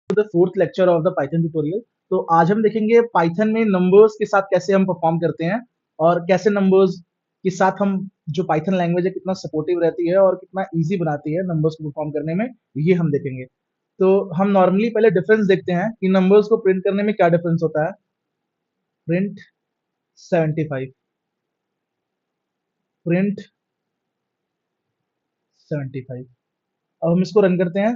The fourth lecture of the Python tutorial. तो आज हम देखेंगे पाइथन में नंबर्स के साथ कैसे हम परफॉर्म करते हैं और कैसे नंबर्स के साथ हम जो पाइथन लैंग्वेज है कितना सपोर्टिव रहती है और कितना इजी बनाती है नंबर्स को परफॉर्म करने में, ये हम देखेंगे। तो हम नॉर्मली पहले डिफरेंस देखते हैं कि नंबर्स को प्रिंट करने में क्या डिफरेंस होता है। Print 75, print 75। अब हम इसको रन करते हैं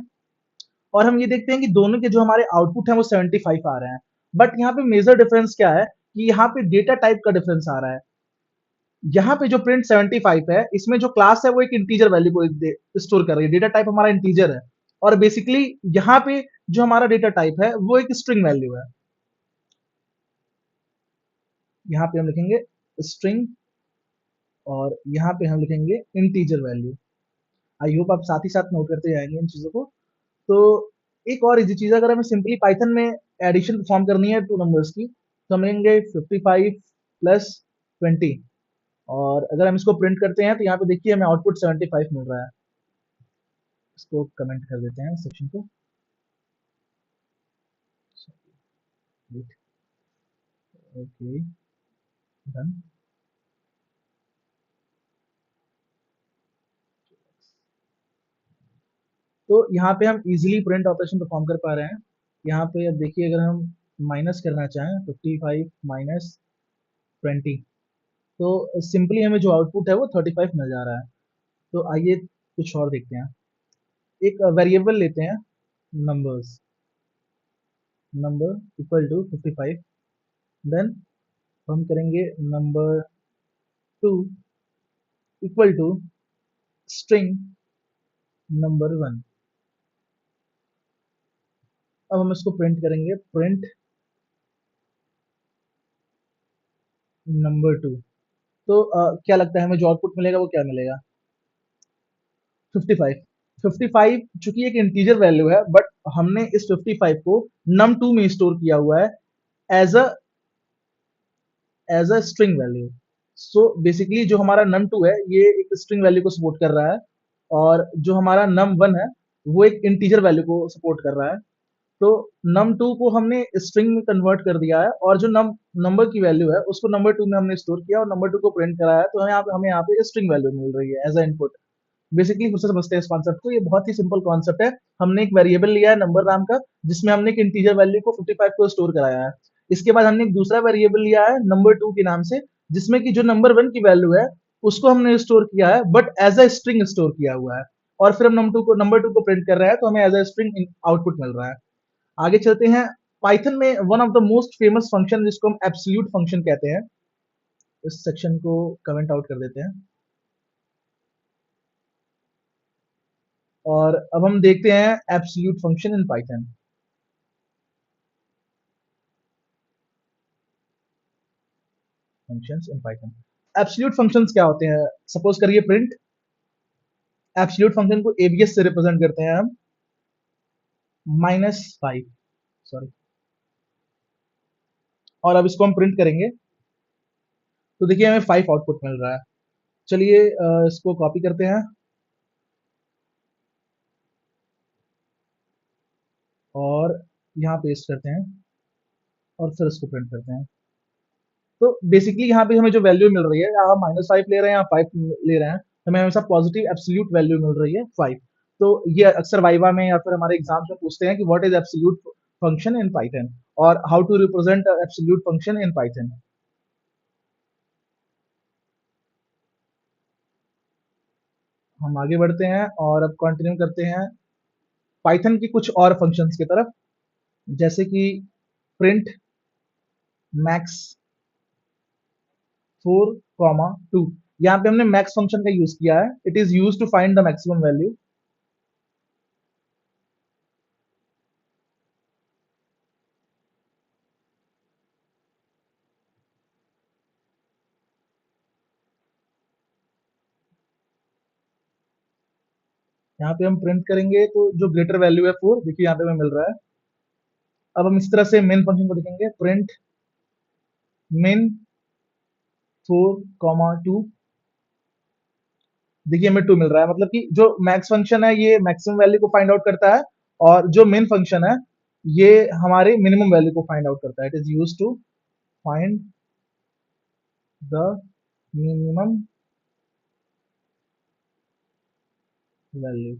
और हम ये देखते हैं कि दोनों के जो हमारे आउटपुट हैं वो 75 आ रहे हैं। बट यहाँ पे मेजर डिफरेंस क्या है कि यहाँ पे डेटा टाइप का डिफरेंस आ रहा है। यहाँ पे जो प्रिंट 75 है, इसमें जो क्लास है वो एक इंटीजर वैल्यू को स्टोर कर रही है। डेटा टाइप हमारा इंटीजर है और बेसिकली यहाँ पे जो हमारा डेटा टाइप है वो एक स्ट्रिंग वैल्यू है। यहाँ पे हम लिखेंगे स्ट्रिंग और यहाँ पे हम लिखेंगे इंटीजर वैल्यू। आई होप आप साथ ही साथ नोट करते जाएंगे इन चीजों को। तो एक और इजी चीज, अगर हमें सिंपली पाइथन में एडिशन परफॉर्म करनी है टू नंबर्स की, तो हम लेंगे 55 प्लस 20 और अगर हम इसको प्रिंट करते हैं तो यहाँ पे देखिए हमें आउटपुट 75 मिल रहा है। इसको कमेंट कर देते हैं सेक्शन को। Okay, done. तो यहाँ पे हम इजीली प्रिंट ऑपरेशन परफॉर्म कर पा रहे हैं। यहाँ पे अब देखिए अगर हम माइनस करना चाहें 55 माइनस 20, तो सिंपली हमें जो आउटपुट है वो 35 मिल जा रहा है। तो आइए कुछ और देखते हैं। एक वेरिएबल लेते हैं numbers, number equal to 55, then हम करेंगे number 2 equal to string number 1। अब हम इसको प्रिंट करेंगे, प्रिंट नंबर 2। तो क्या लगता है हमें जो आउटपुट मिलेगा वो क्या मिलेगा? 55। 55 चूंकि एक इंटीजर वैल्यू है, बट हमने इस 55 को num2 में स्टोर किया हुआ है as a string value. So basically जो हमारा num2 है ये एक स्ट्रिंग वैल्यू को सपोर्ट कर रहा है और जो हमारा num1 है वो एक इंटीजर वैल्यू को सपोर्ट कर रहा है। तो num2 को हमने स्ट्रिंग में कन्वर्ट कर दिया है और जो नंबर की वैल्यू है उसको नंबर 2 में हमने स्टोर किया और नंबर 2 को प्रिंट कराया, तो हमें यहाँ पे स्ट्रिंग वैल्यू मिल रही है एज अ इनपुट। बेसिकली फिर से समझते हैं इस कॉन्सेप्ट को। ये बहुत ही सिंपल कॉन्सेप्ट है। हमने एक वेरिएबल लिया है नंबर नाम का, जिसमें हमने एक इंटीजर वैल्यू को 55 को स्टोर कराया है। इसके बाद हमने एक दूसरा वेरिएबल लिया है नंबर 2 के नाम से, जिसमें कि जो नंबर 1 की वैल्यू है उसको हमने स्टोर किया है but as a string store किया हुआ है। और फिर हम नंबर 2 को प्रिंट कर रहे हैं, तो हमें एज अ स्ट्रिंग आउटपुट मिल रहा है। आगे चलते हैं। पाइथन में one of the most famous function जिसको हम एब्सोल्यूट फंक्शन कहते हैं, इस सेक्शन को कमेंट आउट कर देते हैं। और अब हम देखते हैं absolute function in Python. Functions in Python. Absolute functions क्या होते हैं? सपोज करिए प्रिंट, एब्सोल्यूट फंक्शन को एबीएस से रिप्रेजेंट करते हैं हम, -5, सॉरी। और अब इसको हम प्रिंट करेंगे तो देखिए हमें 5 आउटपुट मिल रहा है। चलिए इसको कॉपी करते हैं और यहाँ पेस्ट करते हैं और फिर इसको प्रिंट करते हैं। तो बेसिकली यहाँ पे हमें जो वैल्यू मिल रही है, या हम -5 ले रहे हैं या 5 ले रहे हैं, हमें हमेशा पॉजिटिव एब्सोल्यूट वैल्यू मिल रही है 5। तो ये अक्सर वाइवा में या फिर हमारे एग्जाम्स में पूछते हैं कि what is absolute function in Python और how to represent absolute function in Python. हम आगे बढ़ते हैं और अब कंटिन्यू करते हैं पाइथन की कुछ और फंक्शंस की तरफ, जैसे कि प्रिंट मैक्स 4, 2। यहाँ पे हमने मैक्स फंक्शन का यूज किया है। It is use to find the maximum value. यहाँ पे हम प्रिंट करेंगे तो जो ग्रेटर वैल्यू है 4, देखिए यहाँ पे हमें मिल रहा है। अब हम इस तरह से मेन फंक्शन को देखेंगे, प्रिंट मेन 4, 2। देखिए हमें 2 मिल रहा है, मतलब कि जो मैक्स फंक्शन है ये मैक्सिमम वैल्यू को फाइंड आउट करता है और जो मेन फंक्शन है ये हमारे मिनिमम वैल्यू को फाइंड आउट करता है। It is use to find the minimum value.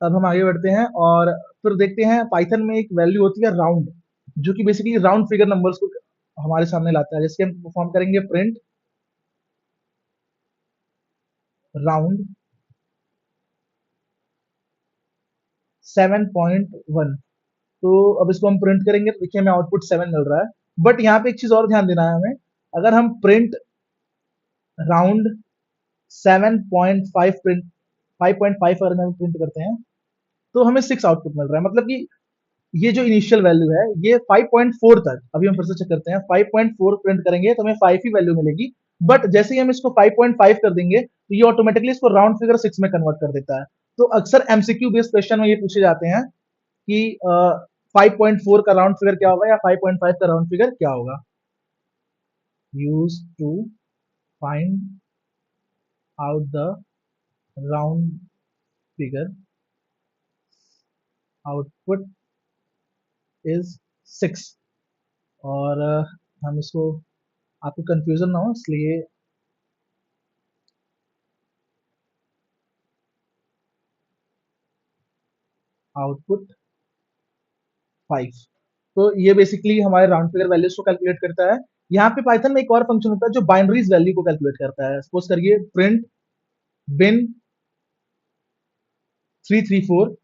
अब हम आगे बढ़ते हैं और फिर देखते हैं पाइथन में एक वैल्यू होती है राउंड, जो कि बेसिकली राउंड फिगर नंबर्स को हमारे सामने लाता है। जैसे हम परफॉर्म करेंगे प्रिंट राउंड 7.1, तो अब इसको हम प्रिंट करेंगे तो देखिए हमें आउटपुट 7 मिल रहा है। बट यहाँ पे एक चीज और ध्यान देना है हमें, अगर हम प्रिंट राउंड 7.5 प्रिंट 5.5 अगर हम प्रिंट करते हैं तो हमें 6 आउटपुट मिल रहा है। मतलब कि ये जो इनिशियल वैल्यू है ये 5.4 तक, अभी हम फिर से चेक करते हैं, 5.4 प्रिंट करेंगे तो हमें 5 ही वैल्यू मिलेगी। बट जैसे ही हम इसको 5.5 कर देंगे तो ये ऑटोमेटिकली इसको राउंड फिगर 6 में कन्वर्ट कर देता है। तो अक्सर एमसीक्यू बेस्ड क्वेश्चन में ये पूछे जाते हैं कि 5.4 का राउंड फिगर क्या होगा या 5.5 का राउंड फिगर क्या होगा। Use to find out the round figure, output is 6। और हम इसको, आपको कंफ्यूजन ना हो इसलिए आउटपुट 5। तो ये बेसिकली हमारे राउंड फिगर वैल्यूज को कैलकुलेट करता है। यहाँ पे पाइथन में एक और फंक्शन होता है जो बाइनरीज वैल्यू को कैलकुलेट करता है। सपोज करिए प्रिंट बिन 334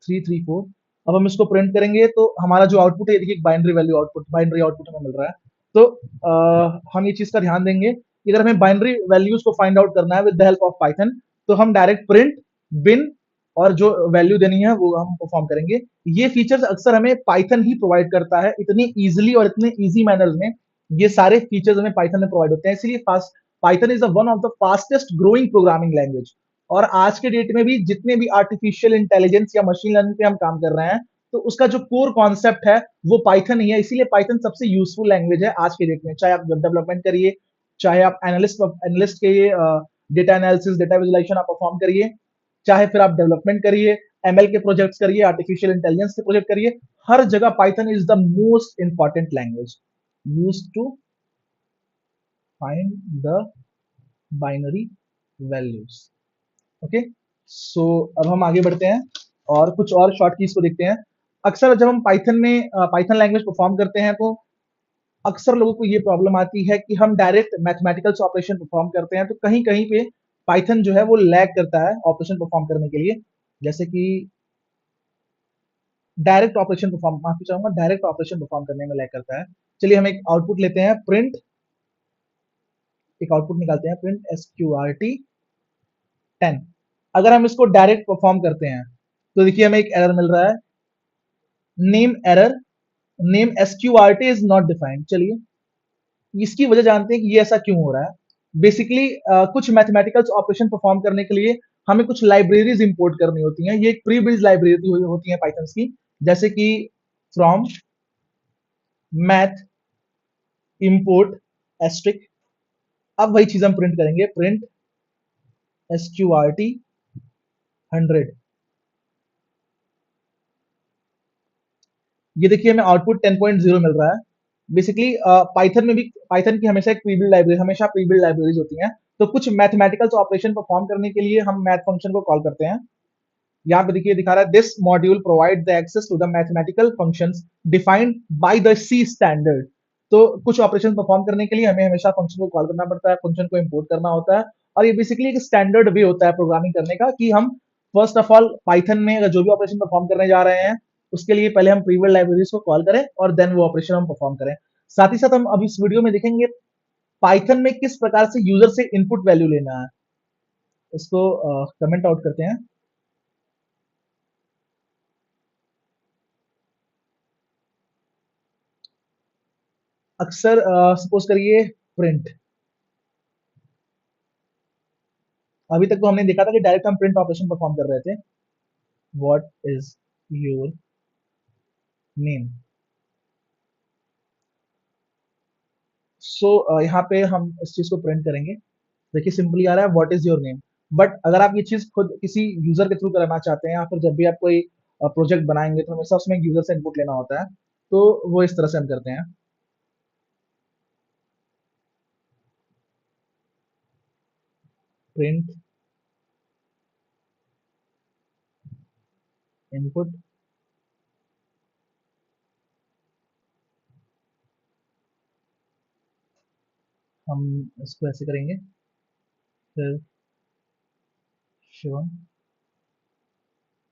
334। अब हम इसको प्रिंट करेंगे तो हमारा जो आउटपुट है, देखिए binary value output, binary output हमें मिल रहा है। तो हम ये चीज का ध्यान देंगे कि अगर हमें बाइनरी वैल्यूज को फाइंड आउट करना है with the help of Python, तो हम डायरेक्ट प्रिंट बिन और जो वैल्यू देनी है वो हम परफॉर्म करेंगे। ये फीचर्स अक्सर हमें पाइथन ही प्रोवाइड करता है, इतनी इजीली और इतने इजी मैनर में ये सारे फीचर्स हमें पाइथन में प्रोवाइड होते हैं। इसलिए fast Python is one of the fastest growing programming language. और आज के डेट में भी जितने भी आर्टिफिशियल इंटेलिजेंस या मशीन लर्निंग पे हम काम कर रहे हैं, तो उसका जो कोर कॉन्सेप्ट है वो पाइथन ही है। इसीलिए पाइथन सबसे यूजफुल लैंग्वेज है आज के डेट में। चाहे आप वेब डेवलपमेंट करिए, चाहे आप एनालिस्ट के डेटा एनालिसिस, डेटा विजुलाइजेशन आप परफॉर्म करिए, चाहे फिर आप डेवलपमेंट करिए, एमएल के प्रोजेक्ट्स करिए, आर्टिफिशियल इंटेलिजेंस के प्रोजेक्ट करिए, हर जगह Python is the most important language use to find the binary values. Okay, so अब हम आगे बढ़ते हैं और कुछ और शॉर्ट कीज को देखते हैं। अक्सर जब हम पाइथन में पाइथन लैंग्वेज परफॉर्म करते हैं तो अक्सर लोगों को ये प्रॉब्लम आती है कि हम डायरेक्ट मैथमेटिकल्स ऑपरेशन परफॉर्म करते हैं तो कहीं कहीं पे पाइथन जो है वो लैग करता है ऑपरेशन परफॉर्म करने के लिए। जैसे कि डायरेक्ट ऑपरेशन परफॉर्म, माफी चाहूंगा, डायरेक्ट ऑपरेशन परफॉर्म करने में लैग करता है। चलिए हम एक आउटपुट लेते हैं, प्रिंट, एक आउटपुट निकालते हैं, प्रिंट SQRT 10। अगर हम इसको डायरेक्ट परफॉर्म करते हैं तो देखिए हमें एक एरर मिल रहा है, name error, name SQRT is not defined. चलिए इसकी वजह जानते हैं कि ये ऐसा क्यों हो रहा है। बेसिकली कुछ मैथमेटिकल्स ऑपरेशन परफॉर्म करने के लिए हमें कुछ लाइब्रेरीज इंपोर्ट करनी होती हैं। ये एक प्री बिल्ड लाइब्रेरी होती है पाइथन की, जैसे कि फ्रॉम मैथ इंपोर्ट एस्ट्रिक। अब वही चीज हम प्रिंट करेंगे, प्रिंट SQRT 100। ये देखिए हमें आउटपुट 10.0 मिल रहा है। बेसिकली पाइथन में भी, पाइथन की हमेशा एक प्रीबिल्ड लाइब्रेरी, हमेशा प्रीबिल्ड लाइब्रेरीज होती हैं। तो कुछ मैथमेटिकल्स ऑपरेशन परफॉर्म करने के लिए हम मैथ फंक्शन को कॉल करते हैं। यहाँ पे देखिए दिखा रहा है, this module provide the access to the mathematical functions defined by the C standard. तो कुछ ऑपरेशन परफॉर्म करने के लिए हमें हमेशा फंक्शन को कॉल करना पड़ता है, फंक्शन को इंपोर्ट करना होता है। और ये बेसिकली एक स्टैंडर्ड वे होता है प्रोग्रामिंग करने का कि हम फर्स्ट ऑफ ऑल पाइथन में अगर जो भी ऑपरेशन परफॉर्म करने जा रहे हैं उसके लिए पहले हम प्रीवियस लाइब्रेरीज को कॉल करें और देन वो ऑपरेशन हम परफॉर्म करें। साथ ही साथ हम अभी इस वीडियो में देखेंगे पाइथन में किस प्रकार से यूजर से इनपुट वैल्यू लेना है। इसको कमेंट आउट करते हैं। अक्सर सपोज करिए प्रिंट, अभी तक तो हमने देखा था कि डायरेक्ट हम प्रिंट ऑपरेशन परफॉर्म कर रहे थे। What is your name. So यहाँ पे हम इस चीज को प्रिंट करेंगे। देखिए सिंपली आ रहा है what is your name. But अगर आप ये चीज़ खुद किसी यूज़र के थ्रू कराना चाहते हैं या फिर जब भी आप कोई प्रोजेक्ट बनाएँगे तो हमेशा उसमें यूज़र से इनपुट लेना होता है। तो वो इस तरह से हम करते हैं। प्रिंट इनपुट हम इसको ऐसे करेंगे, फिर शिवम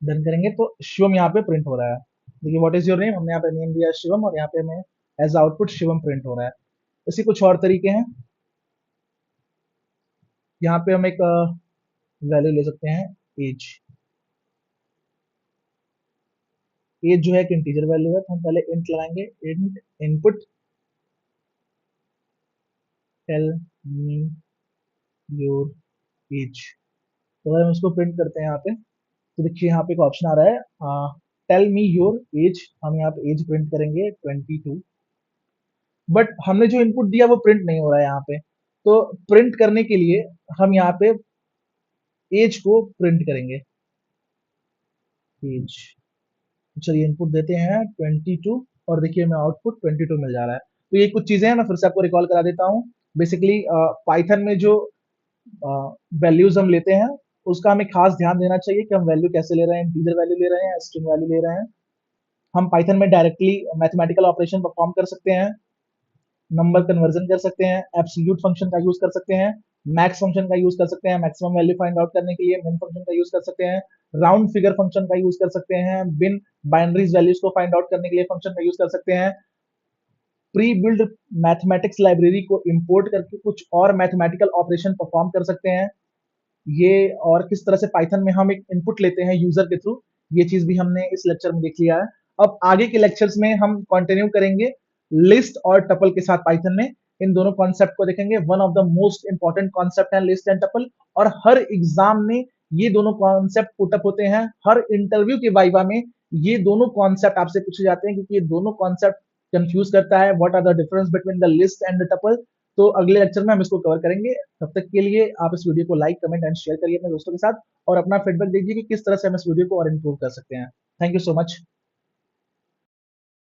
डन करेंगे तो शिवम यहाँ पे प्रिंट हो रहा है। देखिए व्हाट इज़ योर नेम, हमने यहाँ पे नेम दिया है शिवम और यहाँ पे हमें एज़ आउटपुट शिवम प्रिंट हो रहा है। इसी कुछ और तरीके हैं। यहाँ पे हम एक वैल्यू ले सकते हैं एज। एज जो है एक इंटीजर वैल्यू है तो हम पहले इंट लगाएंगे, int input tell me your age. तो अगर हम इसको प्रिंट करते हैं यहाँ पे तो देखिए यहाँ पे एक ऑप्शन आ रहा है टेल मी योर एज। हम यहाँ पे एज प्रिंट करेंगे 22। बट हमने जो इनपुट दिया वो प्रिंट नहीं हो रहा है यहाँ पे। तो प्रिंट करने के लिए हम यहाँ पे एज को प्रिंट करेंगे, एज। चलिए इनपुट देते हैं 22 और देखिए हमें आउटपुट 22 मिल जा रहा है। तो ये कुछ चीजें हैं, मैं फिर से आपको रिकॉल करा देता हूँ। बेसिकली पाइथन में जो वैल्यूज हम लेते हैं उसका हमें खास ध्यान देना चाहिए कि हम वैल्यू कैसे ले रहे हैं, इंटीजर वैल्यू ले रहे हैं, स्ट्रिंग वैल्यू ले रहे हैं। हम पाइथन में डायरेक्टली मैथमेटिकल ऑपरेशन परफॉर्म कर सकते हैं, नंबर कन्वर्जन कर सकते हैं, एब्सोल्यूट फंक्शन का यूज कर सकते हैं, मैक्स फंक्शन का यूज कर सकते हैं मैक्सिमम वैल्यू फाइंड आउट करने के लिए, मिन फंक्शन का यूज कर सकते हैं, राउंड फिगर फंक्शन का यूज कर सकते हैं, बिन बाइनरीज वैल्यूज को फाइंड आउट करने के लिए फंक्शन का यूज कर सकते हैं, प्री बिल्ड मैथमेटिक्स लाइब्रेरी को इंपोर्ट करके कुछ और मैथमेटिकल ऑपरेशन परफॉर्म कर सकते हैं। ये और किस तरह से पाइथन में हम एक इनपुट लेते हैं यूजर के थ्रू, ये चीज भी हमने इस लेक्चर में देख लिया है। अब आगे के लेक्चर्स में हम कंटिन्यू करेंगे लिस्ट और टपल के साथ पाइथन में। इन दोनों कॉन्सेप्ट को देखेंगे। One of the most important concept है लिस्ट एंड टपल, और हर एग्जाम में ये दोनों कॉन्सेप्ट पुटअप होते हैं। हर इंटरव्यू के वाइवा में ये दोनों कॉन्सेप्ट आपसे पूछे जाते हैं क्योंकि ये दोनों कॉन्सेप्ट कंफ्यूज करता है। What are the difference between the list and the tuple. तो अगले लेक्चर में हम इसको कवर करेंगे। तब तक के लिए आप इस वीडियो को लाइक कमेंट एंड शेयर करिए अपने दोस्तों के साथ और अपना फीडबैक दीजिए कि किस तरह से हम इस वीडियो को और इम्प्रूव कर सकते हैं। Thank you so much.